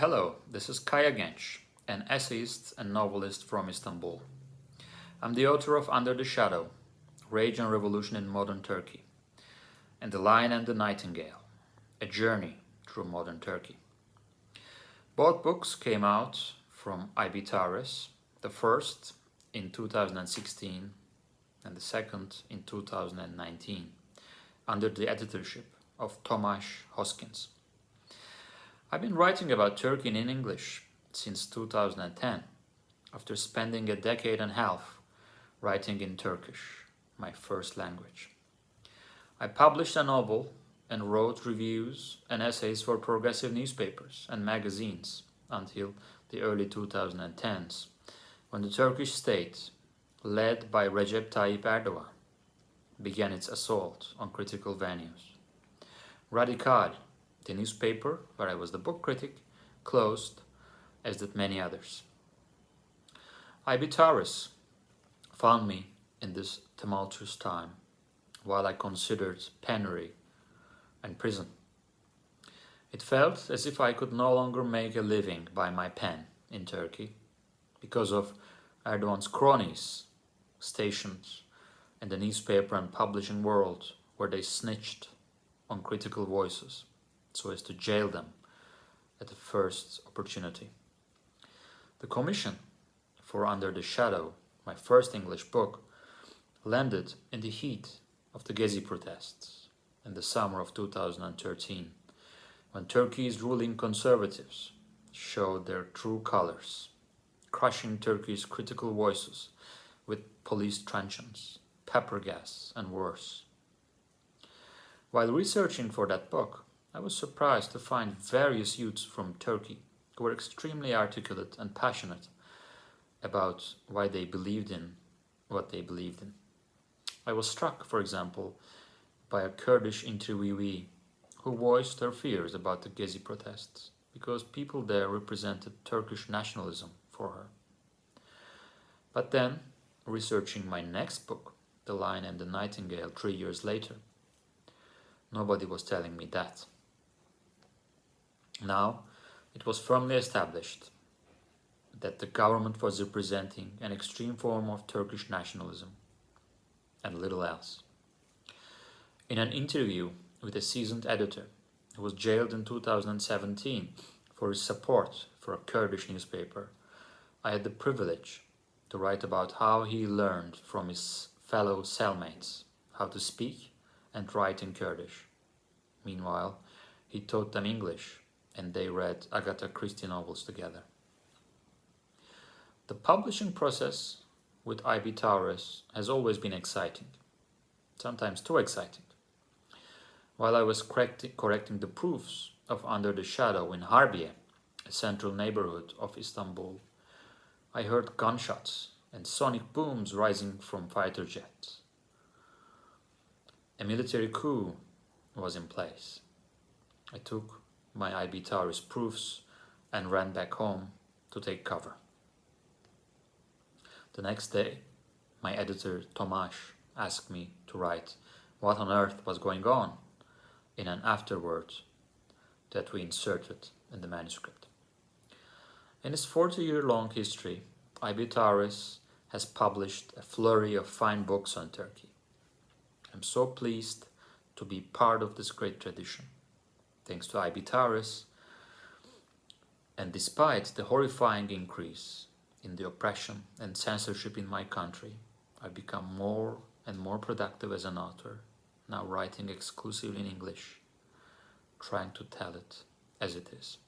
Hello, this is Kaya Genç, an essayist and novelist from Istanbul. I'm the author of Under the Shadow, Rage and Revolution in Modern Turkey, and The Lion and the Nightingale, A Journey Through Modern Turkey. Both books came out from IB Tauris, the first in 2016 and the second in 2019, under the editorship of Tomasz Hoskins. I've been writing about Turkey in English since 2010, after spending a decade and a half writing in Turkish, my first language. I published a novel and wrote reviews and essays for progressive newspapers and magazines until the early 2010s, when the Turkish state, led by Recep Tayyip Erdogan, began its assault on critical venues. Radikal, the newspaper where I was the book critic, closed, as did many others. IB Tauris found me in this tumultuous time while I considered penury and prison. It felt as if I could no longer make a living by my pen in Turkey because of Erdogan's cronies stationed in the newspaper and publishing world, where they snitched on critical voices so as to jail them at the first opportunity. The commission for Under the Shadow, my first English book, landed in the heat of the Gezi protests in the summer of 2013, when Turkey's ruling conservatives showed their true colors, crushing Turkey's critical voices with police truncheons, pepper gas, and worse. While researching for that book, I was surprised to find various youths from Turkey who were extremely articulate and passionate about why they believed in what they believed in. I was struck, for example, by a Kurdish interviewee who voiced her fears about the Gezi protests because people there represented Turkish nationalism for her. But then, researching my next book, The Lion and the Nightingale, 3 years later, nobody was telling me that. Now, it was firmly established that the government was representing an extreme form of Turkish nationalism and little else. In an interview with a seasoned editor who was jailed in 2017 for his support for a Kurdish newspaper, I had the privilege to write about how he learned from his fellow cellmates how to speak and write in Kurdish. Meanwhile, he taught them English, and they read Agatha Christie novels together. The publishing process with IB Tauris has always been exciting, sometimes too exciting. While I was correcting the proofs of Under the Shadow in Harbiye, a central neighborhood of Istanbul, I heard gunshots and sonic booms rising from fighter jets. A military coup was in place. I took my IB Tauris proofs and ran back home to take cover. The next day, my editor Tomasz asked me to write what on earth was going on in an afterword that we inserted in the manuscript. In its 40-year-long history, IB Tauris has published a flurry of fine books on Turkey. I'm so pleased to be part of this great tradition. Thanks to IB Tauris, and despite the horrifying increase in the oppression and censorship in my country, I've become more and more productive as an author, now writing exclusively in English, trying to tell it as it is.